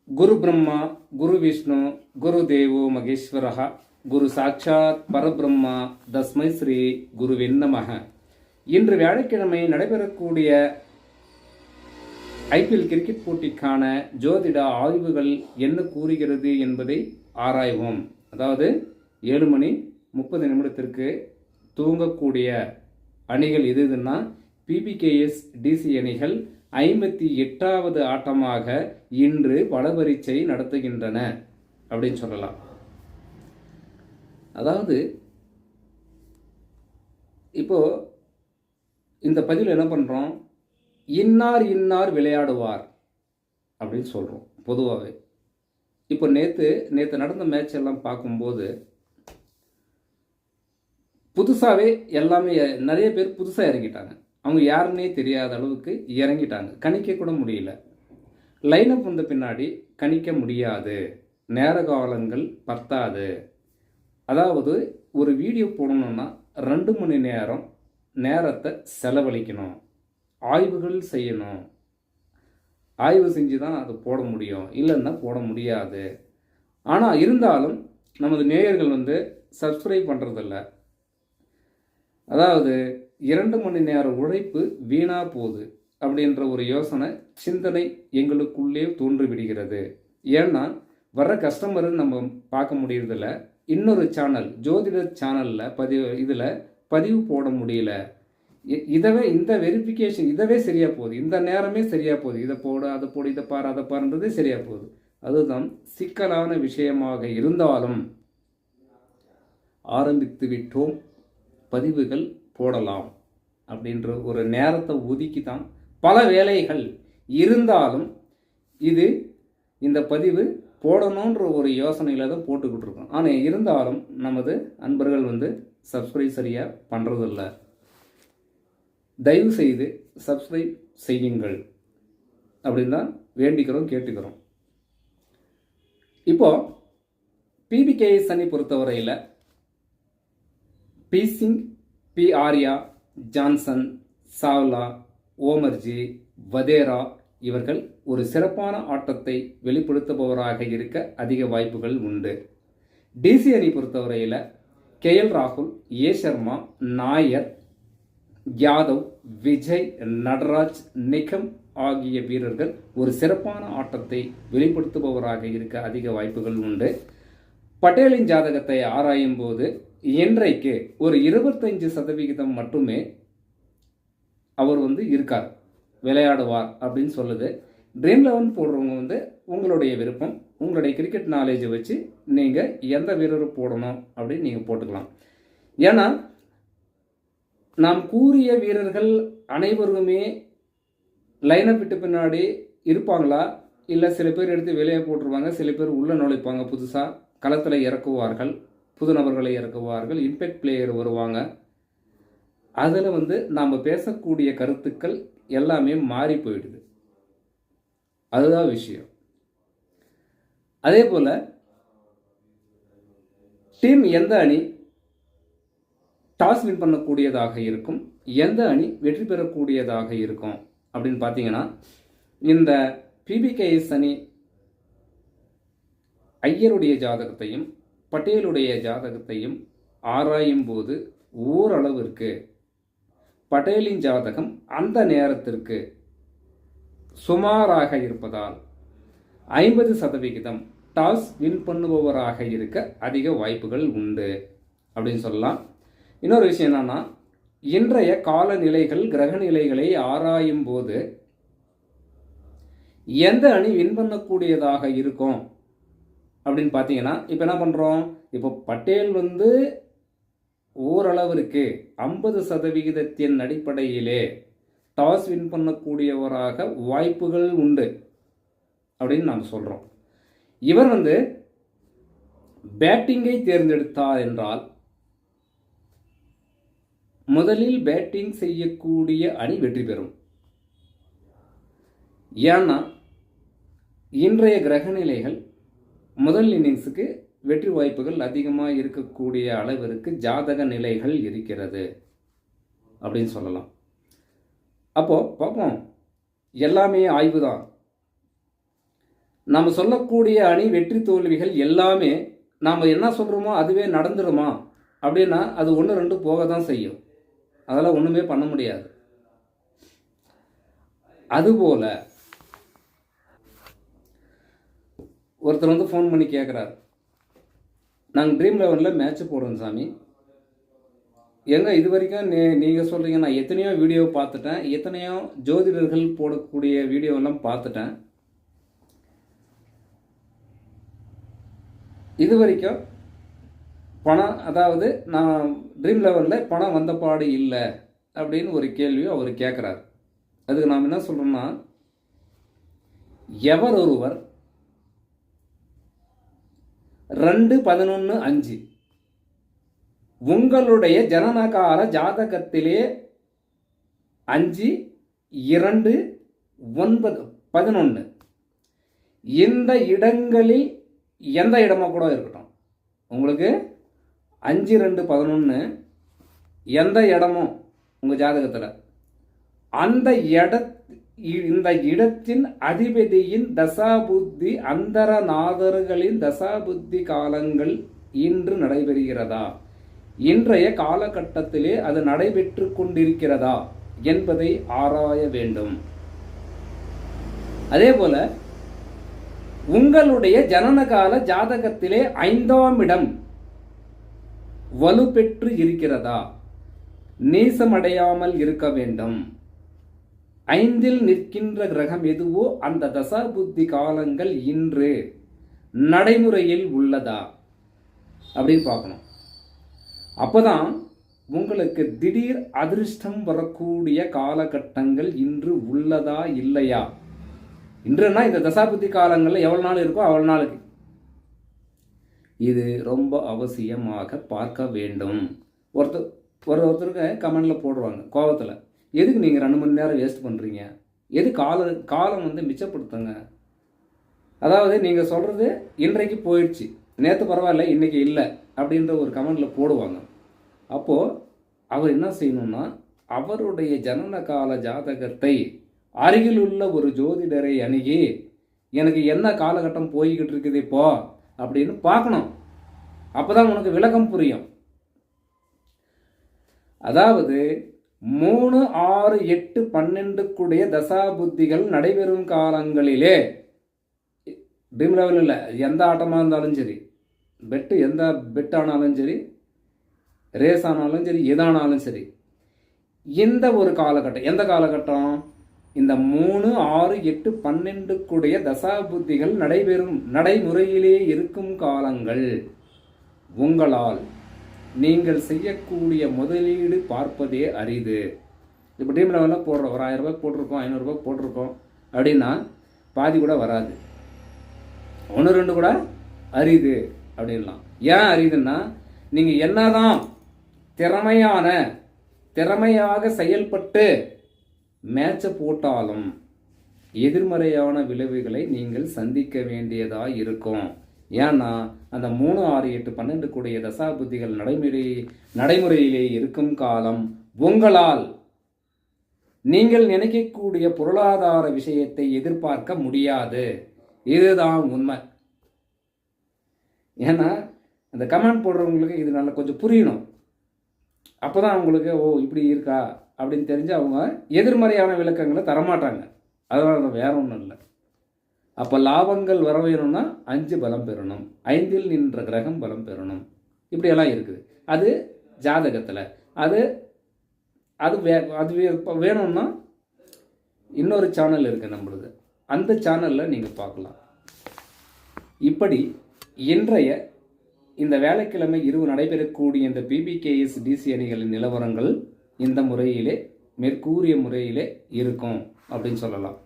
குரு பிரம்மா குரு விஷ்ணு குரு தேவோ மகேஸ்வரஹ குரு சாட்சாத் பரபிரம்மா தஸ்மை ஸ்ரீ குருவின் நமக. இன்று வியாழக்கிழமை நடைபெறக்கூடிய ஐபிஎல் கிரிக்கெட் போட்டிக்கான ஜோதிட ஆய்வுகள் என்ன கூறுகிறது என்பதை ஆராய்வோம். அதாவது 7:30 தூங்கக்கூடிய அணிகள் எதுன்னா பிபிகேஎஸ் டிசி அணிகள் 58வது ஆட்டமாக இன்று பலபரீட்சை நடத்துகின்றன அப்படின்னு சொல்லலாம். அதாவது இப்போ இந்த பதிவில் என்ன பண்ணுறோம், இன்னார் இன்னார் விளையாடுவார் அப்படின்னு சொல்கிறோம் பொதுவாகவே. இப்போ நேற்று நடந்த மேட்ச் எல்லாம் பார்க்கும்போது புதுசாகவே எல்லாமே நிறைய பேர் புதுசாக இறங்கிட்டாங்க. அவங்க யாருன்னே தெரியாத அளவுக்கு இறங்கிட்டாங்க. கணிக்க கூட முடியல. லைனப் வந்த பின்னாடி கணிக்க முடியாது, நேர காலங்கள் பத்தாது. அதாவது ஒரு வீடியோ போடணும்னா 2 மணி நேரம் நேரத்தை செலவழிக்கணும், ஆய்வுகள் செய்யணும். ஆய்வு செஞ்சு தான் அது போட முடியும், இல்லைன்னா போட முடியாது. ஆனால் இருந்தாலும் நமது நேயர்கள் சப்ஸ்கிரைப் பண்ணுறதில்ல. அதாவது 2 மணி நேரம் உழைப்பு வீணா போகுது அப்படின்ற ஒரு யோசனை சிந்தனை எங்களுக்குள்ளே தோன்றிவிடுகிறது. ஏன்னா வர்ற கஸ்டமரு நம்ம பார்க்க முடியறதில்ல. இன்னொரு சேனல் ஜோதிட சேனலில் பதிவு போட முடியல. இந்த வெரிஃபிகேஷன் சரியாக போகுது, இந்த நேரமே சரியாக போகுது, இதை போடு அதை போடு இதை பாரு அதை பாருன்றதே சரியாக போகுது. அதுதான் சிக்கலான விஷயமாக இருந்தாலும் ஆரம்பித்து விட்டோம், பதிவுகள் போடலாம் அப்படின்ற ஒரு நேரத்தை ஒதுக்கி தான் பல வேலைகள் இருந்தாலும் இந்த பதிவு போடணுன்ற ஒரு யோசனையில் தான் போட்டுக்கிட்டு இருக்கோம். ஆனால் இருந்தாலும் நமது அன்பர்கள் சப்ஸ்கிரைப் சரியாக பண்ணுறதில்ல. தயவு செய்து சப்ஸ்கிரைப் செய்யுங்கள் அப்படின்னு தான் வேண்டிக்கிறோம், கேட்டுக்கிறோம். இப்போ பிபிகேஎஸ் அணி பொறுத்தவரையில் P Singh, P Arya, Johnson, Chawla, Omarzai, Wadhera இவர்கள் ஒரு சிறப்பான ஆட்டத்தை வெளிப்படுத்துபவராக இருக்க அதிக வாய்ப்புகள் உண்டு. டிசி அணி பொறுத்தவரையில் கேஎல் ராகுல், ஏ சர்மா, நாயர், யாதவ், விஜய், நடராஜ், நிகம் ஆகிய வீரர்கள் ஒரு சிறப்பான ஆட்டத்தை வெளிப்படுத்துபவராக இருக்க அதிக வாய்ப்புகள் உண்டு. பட்டேலின் ஜாதகத்தை ஆராயும் போது இன்றைக்கு ஒரு 25% மட்டுமே அவர் இருக்கார், விளையாடுவார் அப்படின்னு சொல்லுது. ட்ரீம் 11 போடுறவங்க உங்களுடைய விருப்பம், உங்களுடைய கிரிக்கெட் நாலேஜை வச்சு நீங்கள் எந்த வீரரை போடணும் அப்படின்னு நீங்கள் போட்டுக்கலாம். ஏன்னா நாம் கூறிய வீரர்கள் அனைவருமே லைனப் விட்டு பின்னாடி இருப்பாங்களா, இல்லை சில பேர் எடுத்து வெளியே போட்டுருவாங்க, சில பேர் உள்ளே நுழைப்பாங்க, புதுசாக களத்தில் இறக்குவார்கள், புது நபர்களை இறக்குவார்கள், இம்பேக்ட் பிளேயர் வருவாங்க. அதில் நாம் பேசக்கூடிய கருத்துக்கள் எல்லாமே மாறி போயிடுது. அதுதான் விஷயம். அதே போல் டீம் எந்த அணி டாஸ் வின் பண்ணக்கூடியதாக இருக்கும், எந்த அணி வெற்றி பெறக்கூடியதாக இருக்கும் அப்படின்னு பார்த்தீங்கன்னா, இந்த பிபிகேஎஸ் அணி ஐயருடைய ஜாதகத்தையும் பட்டேலுடைய ஜாதகத்தையும் ஆராயும் போது ஓரளவிற்கு பட்டேலின் ஜாதகம் அந்த நேரத்திற்கு சுமாராக இருப்பதால் 50% டாஸ் வின் பண்ணுபவராக இருக்க அதிக வாய்ப்புகள் உண்டு அப்படின்னு சொல்லலாம். இன்னொரு விஷயம் என்னன்னா, இன்றைய காலநிலைகள் கிரக நிலைகளை ஆராயும் போது எந்த அணி வின் பண்ணக்கூடியதாக இருக்கும் அப்படின்னு பார்த்தீங்கன்னா, இப்போ என்ன பண்ணுறோம், இப்போ பட்டேல் ஓரளவிற்கு 50% அடிப்படையிலே டாஸ் வின் பண்ணக்கூடியவராக வாய்ப்புகள் உண்டு அப்படின்னு நாம் சொல்கிறோம். இவர் பேட்டிங்கை தேர்ந்தெடுத்தார் என்றால் முதலில் பேட்டிங் செய்யக்கூடிய அணி வெற்றி பெறும். ஏன்னா இன்றைய கிரகநிலைகள் முதல் இன்னிங்ஸுக்கு வெற்றி வாய்ப்புகள் அதிகமாக இருக்கக்கூடிய அளவிற்கு ஜாதக நிலைகள் இருக்கிறது அப்படின்னு சொல்லலாம். அப்போது பார்ப்போம், எல்லாமே ஆய்வு தான். நாம் சொல்லக்கூடிய அணி வெற்றி தோல்விகள் எல்லாமே நாம் என்ன சொல்கிறோமோ அதுவே நடந்துருமா அப்படின்னா அது ஒன்று ரெண்டு போக தான் செய்யும். அதெல்லாம் ஒன்றுமே பண்ண முடியாது. அதுபோல் ஒருத்தர் வந்து ஃபோன் பண்ணி கேட்குறாரு, நாங்கள் ட்ரீம் 11 மேட்ச்சு போடுறோம் சாமி, எங்க இது வரைக்கும் நீங்கள் சொல்கிறீங்க, நான் எத்தனையோ வீடியோ பார்த்துட்டேன், எத்தனையோ ஜோதிடர்கள் போடக்கூடிய வீடியோவெல்லாம் பார்த்துட்டேன், இது வரைக்கும் பணம், அதாவது நான் ட்ரீம் 11 பணம் வந்த பாடு இல்லை அப்படின்னு ஒரு கேள்வியும் அவர் கேட்குறாரு. அதுக்கு நாம் என்ன சொல்கிறோம்னா, எவர் ஒருவர் 2-11-5 உங்களுடைய ஜனனகால ஜாதகத்திலே 5-2-9-11 இந்த இடங்களில் எந்த இடமா கூட இருக்கட்டும், உங்களுக்கு 5-2-11 எந்த இடமும் உங்கள் ஜாதகத்தில் அந்த இந்த இடத்தின் அதிபதியின் தசாபுத்தி அந்தரநாதர்களின் தசாபுத்தி காலங்கள் இன்று நடைபெறுகிறதா, இன்றைய காலகட்டத்திலே அது நடைபெற்று கொண்டிருக்கிறதா என்பதை ஆராய வேண்டும். அதே போல உங்களுடைய ஜனனகால ஜாதகத்திலே 5ஆம் இடம் வலுப்பெற்று இருக்கிறதா, நீசமடையாமல் இருக்க வேண்டும். 5இல் நிற்கின்ற கிரகம் எதுவோ அந்த தசாபுத்தி காலங்கள் இன்று நடைமுறையில் உள்ளதா அப்படின்னு பார்க்கணும். அப்போதான் உங்களுக்கு திடீர் அதிர்ஷ்டம் வரக்கூடிய காலகட்டங்கள் இன்று உள்ளதா இல்லையா. இன்றுனா இந்த தசாபுத்தி காலங்களில் எவ்வளோ நாள் இருக்கோ அவ்வளோ நாளுக்கு இது ரொம்ப அவசியமாக பார்க்க வேண்டும். ஒருத்தருக்கு கமெண்டில் போடுவாங்க கோபத்தில், எதுக்கு நீங்கள் 2 மணி நேரம் வேஸ்ட் பண்ணுறீங்க, எது காலம் வந்து மிச்சப்படுத்துங்க. அதாவது நீங்கள் சொல்கிறது இன்றைக்கு போயிடுச்சு, நேற்று பரவாயில்ல இன்றைக்கி இல்லை அப்படின்ற ஒரு கமெண்டில் போடுவாங்க. அப்போது அவர் என்ன செய்யணும்னா, அவருடைய ஜனன கால ஜாதகத்தை அருகிலுள்ள ஒரு ஜோதிடரை அணுகி எனக்கு என்ன காலகட்டம் போய்கிட்டு இருக்குது இப்போ அப்படின்னு பார்க்கணும். அப்போ தான் உனக்கு விளக்கம் புரியும். அதாவது 3, 6, 8, 12 தசாபுத்திகள் நடைபெறும் காலங்களிலே ட்ரீம் 11 எந்த ஆட்டமாக இருந்தாலும் சரி, எந்த பெட் ஆனாலும் சரி, ரேஸ் ஆனாலும் சரி, எதானாலும் சரி, இந்த ஒரு காலகட்டம், எந்த காலகட்டம், இந்த 3, 6, 8, 12 தசாபுத்திகள் நடைமுறையிலே இருக்கும் காலங்கள் உங்களால் நீங்கள் செய்யக்கூடிய முதலீடு பார்ப்பதே அரிது. இப்போ ட்ரீம் 11 போடுறோம், ஒரு 1000 ரூபாய் போட்டிருக்கோம், 500 ரூபாய் போட்டிருக்கோம் அப்படின்னா பாதி கூட வராது, 1-2 கூட அரிது அப்படின்லாம். ஏன் அரிதுன்னா, நீங்கள் என்னதான் திறமையாக செயல்பட்டு மேட்சை போட்டாலும் எதிர்மறையான விளைவுகளை நீங்கள் சந்திக்க வேண்டியதாக இருக்கும். ஏன்னா அந்த 3, 6, 8, 12 தசாபுத்திகள் நடைமுறையிலே இருக்கும் காலம் உங்களால் நீங்கள் நினைக்கக்கூடிய பொருளாதார விஷயத்தை எதிர்பார்க்க முடியாது. இதுதான் உண்மை. ஏன்னா அந்த கமெண்ட் போடுறவங்களுக்கு இது நல்லா கொஞ்சம் புரியணும். அப்போ தான் அவங்களுக்கு ஓ இப்படி இருக்கா அப்படின்னு தெரிஞ்சு அவங்க எதிர்மறையான விளக்கங்களை தரமாட்டாங்க. அதனால வேற ஒன்றும் இல்லை. அப்போ லாபங்கள் வர வேணும்னா 5 பலம் பெறணும், 5இல் நின்ற கிரகம் பலம் பெறணும், இப்படியெல்லாம் இருக்குது. அது ஜாதகத்தில் அது வேணும்னா இன்னொரு சேனல் இருக்குது நம்மளுது, அந்த சேனலில் நீங்கள் பார்க்கலாம். இப்படி இன்றைய இந்த வேலைக்கிழமை இரவு நடைபெறக்கூடிய இந்த PBKS DC அணிகளின் நிலவரங்கள் இந்த முறையிலே மேற்கூறிய முறையிலே இருக்கும் அப்படின்னு சொல்லலாம்.